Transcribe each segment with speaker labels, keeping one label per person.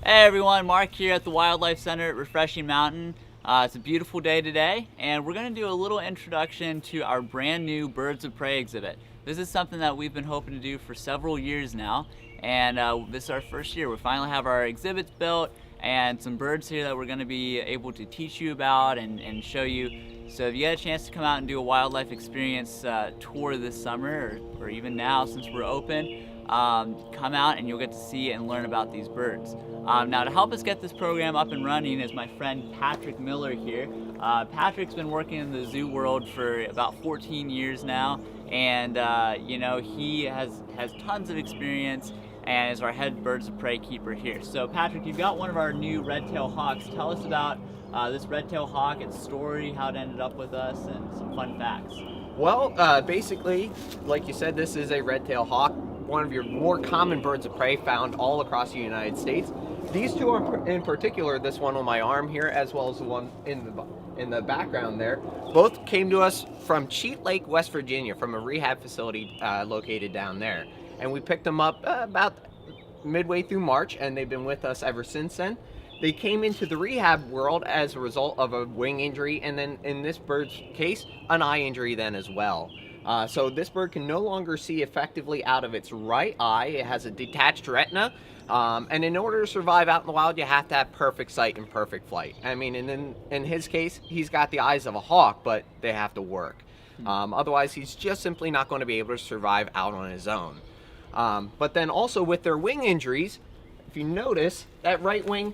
Speaker 1: Hey everyone, Mark here at the Wildlife Center at Refreshing Mountain. It's a beautiful day today, and we're going to do a little introduction to our brand new Birds of Prey exhibit. This is something that we've been hoping to do for several years now, and this is our first year. We finally have our exhibits built and some birds here that we're going to be able to teach you about and show you. So if you get a chance to come out and do a wildlife experience tour this summer, or even now since we're open, come out and you'll get to see and learn about these birds. Now to help us get this program up and running is my friend Patrick Miller here. Patrick's been working in the zoo world for about 14 years now, and he has tons of experience and is our head birds of prey keeper here. So Patrick, you've got one of our new red-tailed hawks. Tell us about this red-tailed hawk, its story, how it ended up with us, and some fun facts.
Speaker 2: Well, basically, like you said, this is a red-tailed hawk, one of your more common birds of prey found all across the United States. These two are in particular, this one on my arm here, as well as the one in the background there, both came to us from Cheat Lake, West Virginia, from a rehab facility located down there. And we picked them up about midway through March, and they've been with us ever since then. They came into the rehab world as a result of a wing injury, and then in this bird's case, an eye injury then as well. So this bird can no longer see effectively out of its right eye. It has a detached retina, and in order to survive out in the wild, you have to have perfect sight and perfect flight. I mean, and in his case, he's got the eyes of a hawk, but they have to work. Otherwise, he's just simply not going to be able to survive out on his own. But then also with their wing injuries, if you notice, that right wing,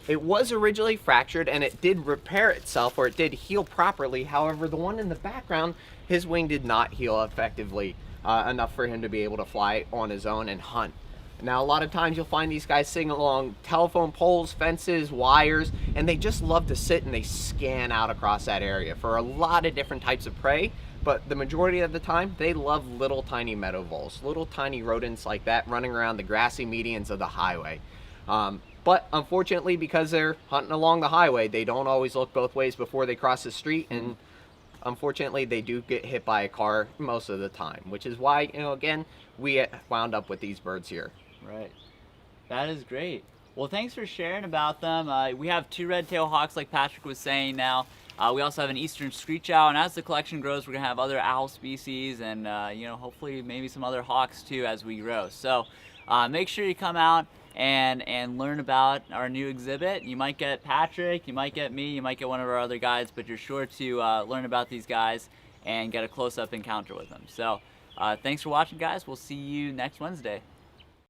Speaker 2: it was originally fractured and it did repair itself, or it did heal properly. However, the one in the background, his wing did not heal effectively enough for him to be able to fly on his own and hunt. Now, a lot of times you'll find these guys sitting along telephone poles, fences, wires, and they just love to sit and they scan out across that area for a lot of different types of prey. But the majority of the time, they love little tiny meadow voles, little tiny rodents like that running around the grassy medians of the highway. But unfortunately, because they're hunting along the highway, they don't always look both ways before they cross the street, and unfortunately, they do get hit by a car most of the time, which is why, again, we wound up with these birds here.
Speaker 1: Right. That is great. Well, thanks for sharing about them. We have two red-tailed hawks, like Patrick was saying now. We also have an eastern screech owl, and as the collection grows, we're going to have other owl species and, hopefully maybe some other hawks too as we grow. So make sure you come out and learn about our new exhibit. You might get Patrick, you might get me, you might get one of our other guides, but you're sure to learn about these guys and get a close-up encounter with them. So thanks for watching, guys. We'll see you next Wednesday.